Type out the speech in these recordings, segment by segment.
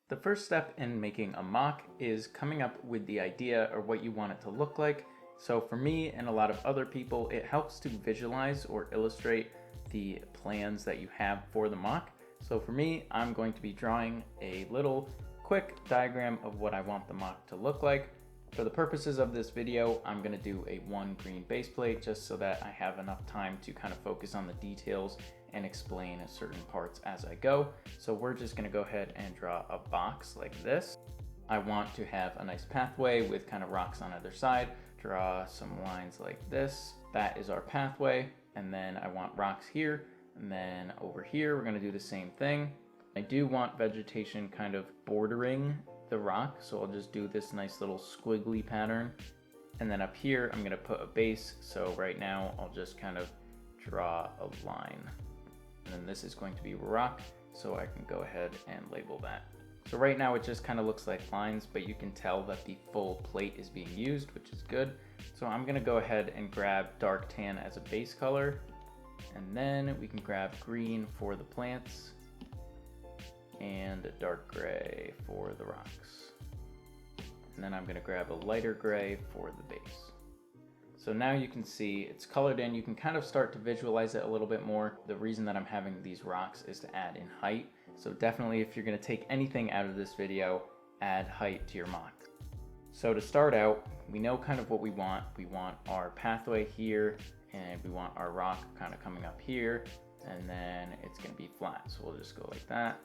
The first step in making a MOC is coming up with the idea or what you want it to look like. So for me and a lot of other people, it helps to visualize or illustrate the plans that you have for the MOC. So for me, I'm going to be drawing a little quick diagram of what I want the MOC to look like. For the purposes of this video, I'm going to do a 1 green base plate just so that I have enough time to kind of focus on the details and explain certain parts as I go. So we're just going to go ahead and draw a box like this. I want to have a nice pathway with kind of rocks on either side. Draw some lines like this. That is our pathway. And then I want rocks here. And then over here, we're going to do the same thing. I do want vegetation kind of bordering the rock, so I'll just do this nice little squiggly pattern. And then up here, I'm going to put a base. So right now, I'll just kind of draw a line. And then this is going to be rock, so I can go ahead and label that. So right now it just kind of looks like lines, but you can tell that the full plate is being used, which is good. So I'm going to go ahead and grab dark tan as a base color, and then we can grab green for the plants and dark gray for the rocks. And then I'm going to grab a lighter gray for the base. So now you can see it's colored in. You can kind of start to visualize it a little bit more. The reason that I'm having these rocks is to add in height. So definitely, if you're going to take anything out of this video, add height to your MOC. So to start out, we know kind of what we want. We want our pathway here, and we want our rock kind of coming up here, and then it's going to be flat. So we'll just go like that,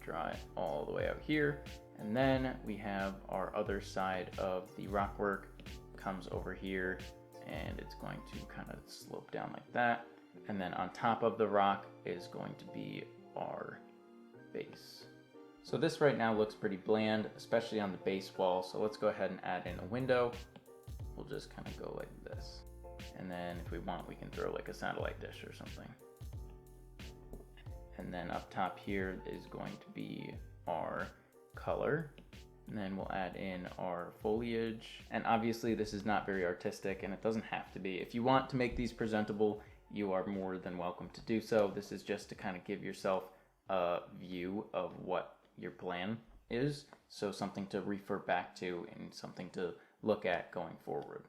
draw it all the way out here, and then we have our other side of the rock work comes over here, and it's going to kind of slope down like that. And then on top of the rock is going to be our base. So this right now looks pretty bland, especially on the base wall. So let's go ahead and add in a window. We'll just kind of go like this. And then if we want, we can throw like a satellite dish or something. And then up top here is going to be our color. And then we'll add in our foliage. And obviously this is not very artistic, and it doesn't have to be. If you want to make these presentable, you are more than welcome to do so. This is just to kind of give yourself a view of what your plan is. So something to refer back to and something to look at going forward.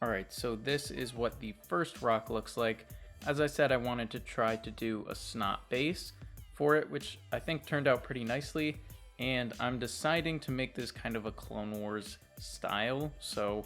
Alright, so this is what the first rock looks like. As I said, I wanted to try to do a snot base for it, which I think turned out pretty nicely. And I'm deciding to make this kind of a Clone Wars style. So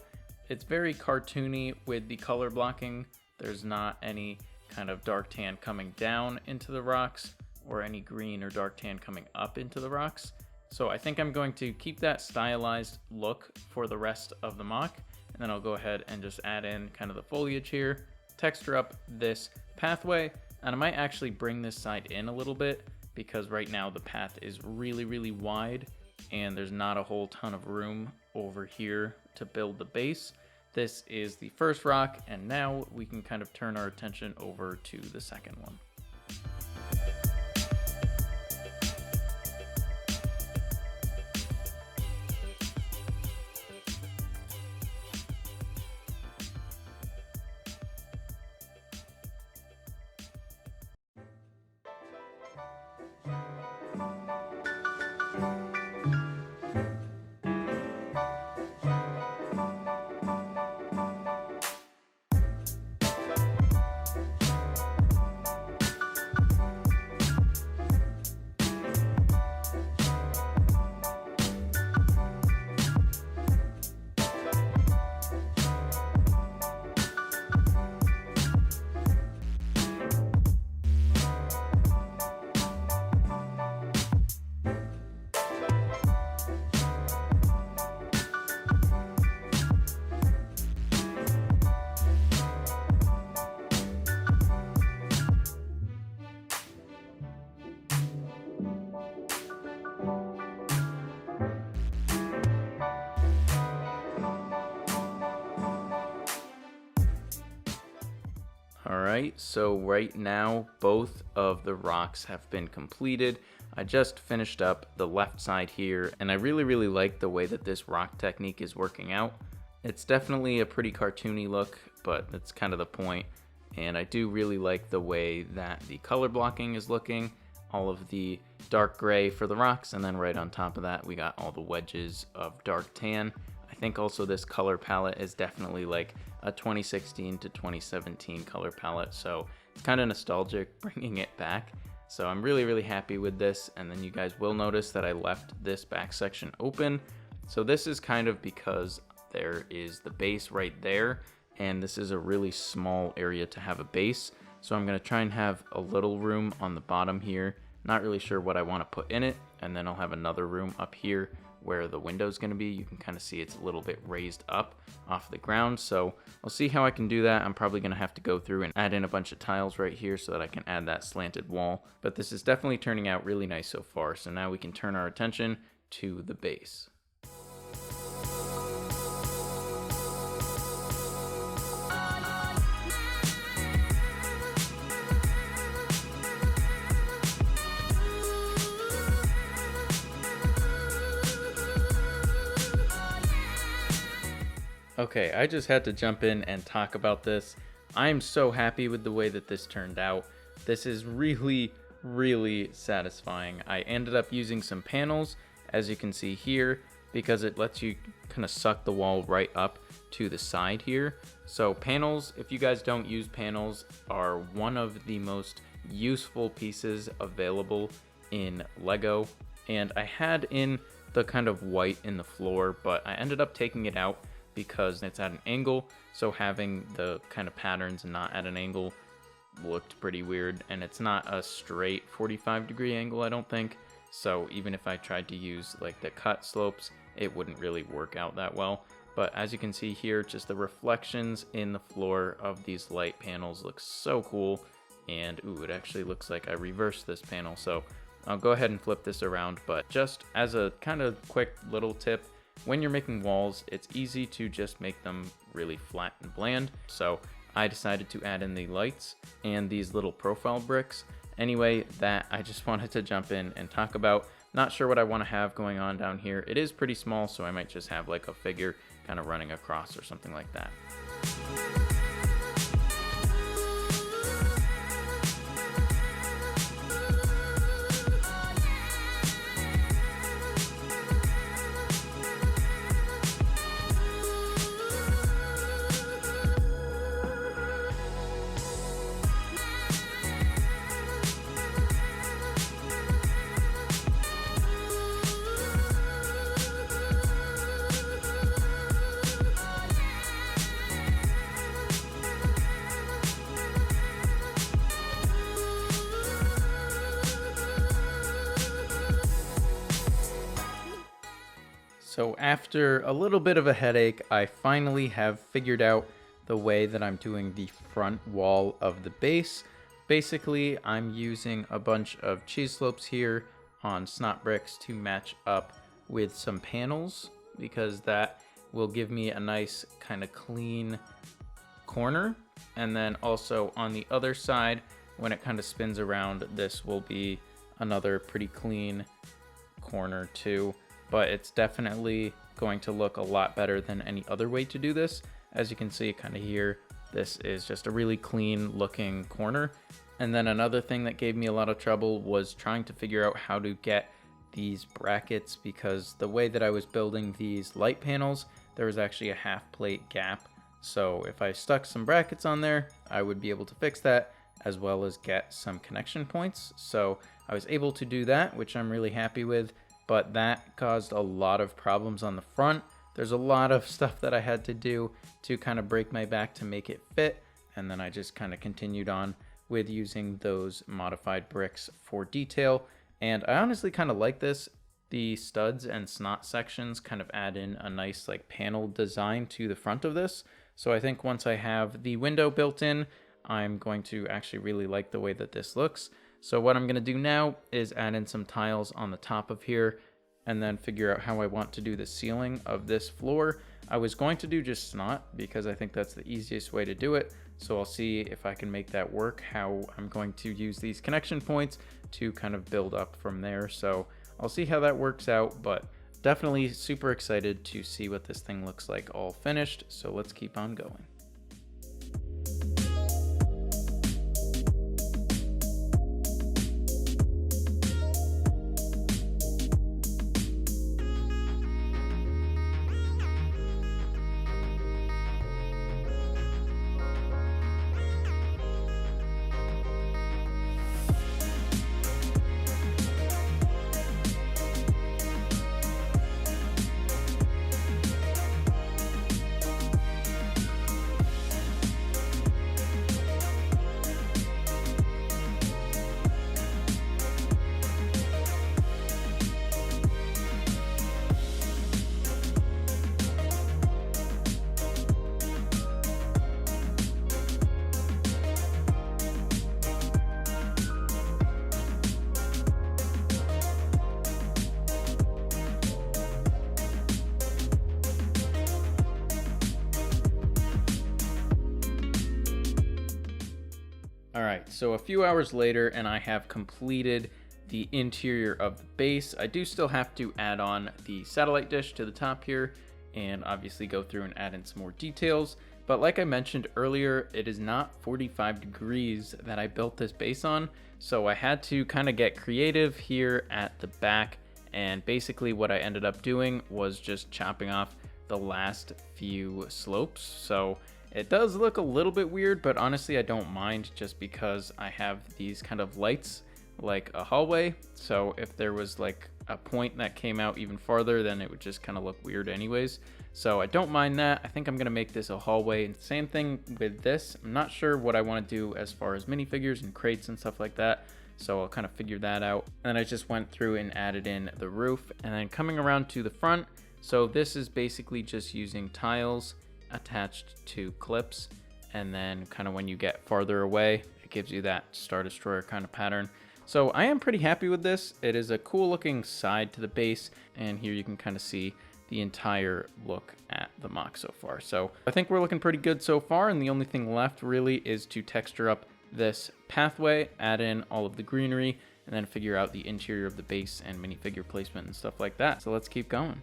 it's very cartoony with the color blocking. There's not any kind of dark tan coming down into the rocks or any green or dark tan coming up into the rocks. So I think I'm going to keep that stylized look for the rest of the MOC. And then I'll go ahead and just add in kind of the foliage here, texture up this pathway, and I might actually bring this side in a little bit because right now the path is really, really wide and there's not a whole ton of room over here to build the base. This is the first rock, and now we can kind of turn our attention over to the second one. All right, so right now both of the rocks have been completed. I just finished up the left side here, and I really like the way that this rock technique is working out. It's definitely a pretty cartoony look, but that's kind of the point. And I do really like the way that the color blocking is looking. All of the dark gray for the rocks, and then right on top of that we got all the wedges of dark tan. I think also this color palette is definitely like a 2016 to 2017 color palette, so it's kind of nostalgic bringing it back. So I'm really happy with this. And then you guys will notice that I left this back section open. So this is kind of because there is the base right there, and this is a really small area to have a base. So I'm going to try and have a little room on the bottom here. Not really sure what I want to put in it. And then I'll have another room up here where the window is going to be. You can kind of see it's a little bit raised up off the ground. So I'll see how I can do that. I'm probably going to have to go through and add in a bunch of tiles right here so that I can add that slanted wall. But this is definitely turning out really nice so far. So now we can turn our attention to the base. Okay, I just had to jump in and talk about this. I'm so happy with the way that this turned out. This is really satisfying. I ended up using some panels, as you can see here, because it lets you kind of suck the wall right up to the side here. So panels, if you guys don't use panels, are one of the most useful pieces available in Lego. And I had in the kind of white in the floor, but I ended up taking it out because it's at an angle, so having the kind of patterns not at an angle looked pretty weird, and it's not a straight 45-degree angle, I don't think. So even if I tried to use like the cut slopes, it wouldn't really work out that well. But as you can see here, just the reflections in the floor of these light panels look so cool. And ooh, it actually looks like I reversed this panel, so I'll go ahead and flip this around. But just as a kind of quick little tip, when you're making walls, it's easy to just make them really flat and bland. So I decided to add in the lights and these little profile bricks. Anyway, that I just wanted to jump in and talk about. Not sure what I want to have going on down here. It is pretty small, so I might just have like a figure kind of running across or something like that. So after a little bit of a headache, I finally have figured out the way that I'm doing the front wall of the base. Basically, I'm using a bunch of cheese slopes here on snot bricks to match up with some panels, because that will give me a nice kind of clean corner. And then also on the other side, when it kind of spins around, this will be another pretty clean corner too. But it's definitely going to look a lot better than any other way to do this. As you can see kind of here, this is just a really clean looking corner. And then another thing that gave me a lot of trouble was trying to figure out how to get these brackets, because the way that I was building these light panels, there was actually a half plate gap. So if I stuck some brackets on there, I would be able to fix that, as well as get some connection points. So I was able to do that, which I'm really happy with. But that caused a lot of problems on the front. There's a lot of stuff that I had to do to kind of break my back to make it fit. And then I just kind of continued on with using those modified bricks for detail. And I honestly kind of like this. The studs and snot sections kind of add in a nice like panel design to the front of this. So I think once I have the window built in, I'm going to actually really like the way that this looks. So what I'm going to do now is add in some tiles on the top of here. and then figure out how I want to do the ceiling of this floor. I was going to do just snot because I think that's the easiest way to do it. So I'll see if I can make that work, how I'm going to use these connection points to kind of build up from there. So I'll see how that works out, but definitely super excited to see what this thing looks like all finished. So let's keep on going. All right, so a few hours later and I have completed the interior of the base. I do still have to add on the satellite dish to the top here and obviously go through and add in some more details. But like I mentioned earlier, it is not 45 degrees that I built this base on. So I had to kind of get creative here at the back. And basically what I ended up doing was just chopping off the last few slopes. So it does look a little bit weird, but honestly, I don't mind just because I have these kind of lights like a hallway. So if there was like a point that came out even farther, then it would just kind of look weird anyways. So I don't mind that. I think I'm gonna make this a hallway. And same thing with this. I'm not sure what I want to do as far as minifigures and crates and stuff like that. So I'll kind of figure that out. And then I just went through and added in the roof and then coming around to the front. So this is basically just using tiles attached to clips, and then kind of when you get farther away, it gives you that Star Destroyer kind of pattern. So I am pretty happy with this. It is a cool looking side to the base, and here you can kind of see the entire look at the MOC so far. So I think we're looking pretty good so far, and the only thing left really is to texture up this pathway, add in all of the greenery, and then figure out the interior of the base and minifigure placement and stuff like that. So let's keep going.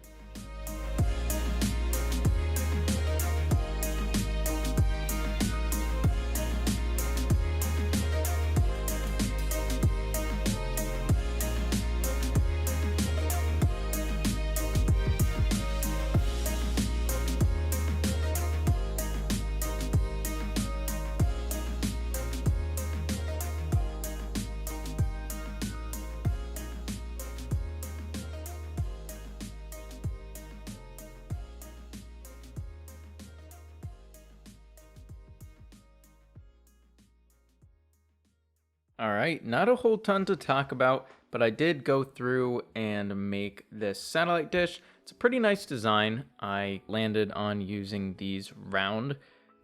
All right, not a whole ton to talk about, but I did go through and make this satellite dish. It's a pretty nice design. I landed on using these round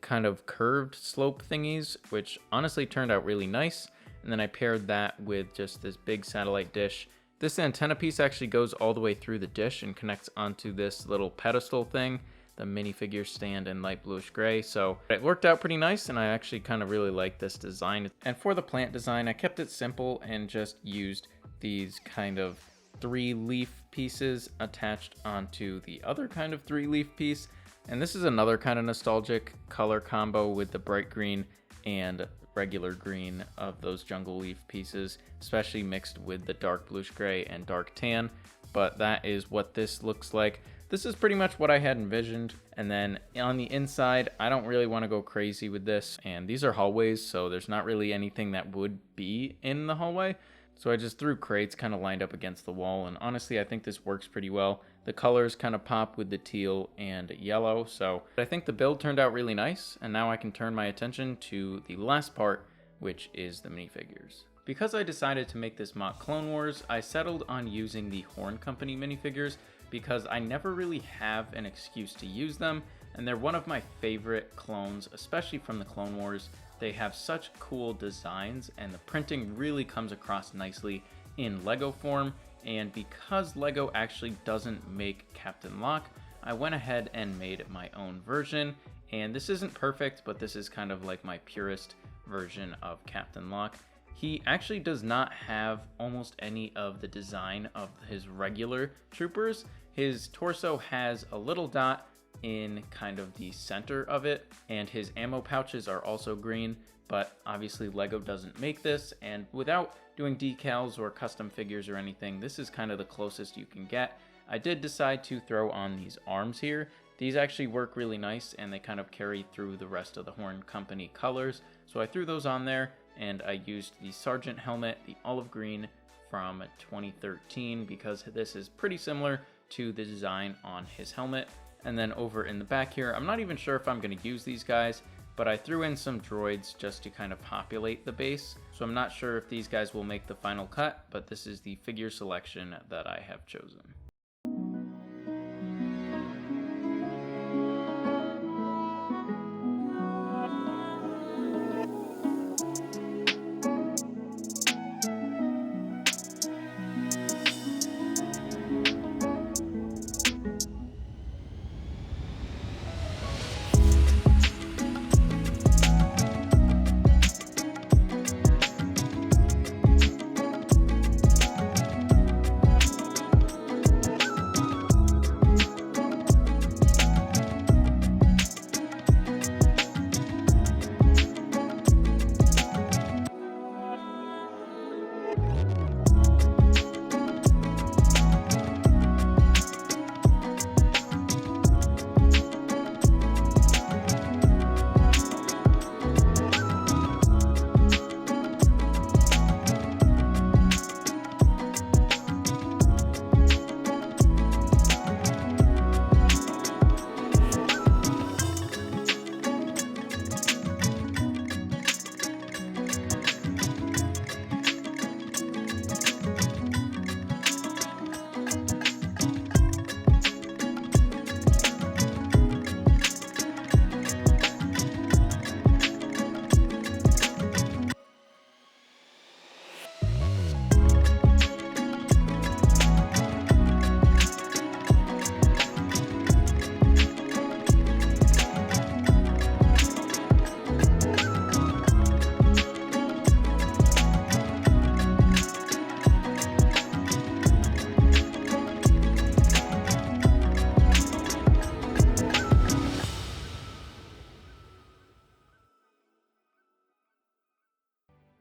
kind of curved slope thingies, which honestly turned out really nice. And then I paired that with just this big satellite dish. This antenna piece actually goes all the way through the dish and connects onto this little pedestal thing, the minifigure stand in light bluish gray. So it worked out pretty nice, and I actually kind of really like this design. And for the plant design, I kept it simple and just used these kind of 3-leaf pieces attached onto the other kind of 3-leaf piece. And this is another kind of nostalgic color combo with the bright green and regular green of those jungle leaf pieces, especially mixed with the dark bluish gray and dark tan. But that is what this looks like. This is pretty much what I had envisioned. And then on the inside, I don't really want to go crazy with this. And these are hallways, so there's not really anything that would be in the hallway. So I just threw crates kind of lined up against the wall. And honestly, I think this works pretty well. The colors kind of pop with the teal and yellow. So I think the build turned out really nice. And now I can turn my attention to the last part, which is the minifigures. Because I decided to make this MOC Clone Wars, I settled on using the Horn Company minifigures because I never really have an excuse to use them, and they're one of my favorite clones, especially from the Clone Wars. They have such cool designs, and the printing really comes across nicely in Lego form, And because Lego actually doesn't make Captain Lock, I went ahead and made my own version. And this isn't perfect, but this is kind of like my purest version of Captain Lock. He actually does not have almost any of the design of his regular troopers. His torso has a little dot in kind of the center of it, and his ammo pouches are also green, but obviously Lego doesn't make this, and without doing decals or custom figures or anything, this is kind of the closest you can get. I did decide to throw on these arms here. These actually work really nice, and they kind of carry through the rest of the Horn Company colors, so I threw those on there, and I used the Sergeant helmet, the olive green from 2013, because this is pretty similar to the design on his helmet. And then over in the back here, I'm not even sure if I'm going to use these guys, but I threw in some droids just to kind of populate the base. So I'm not sure if these guys will make the final cut, but this is the figure selection that I have chosen.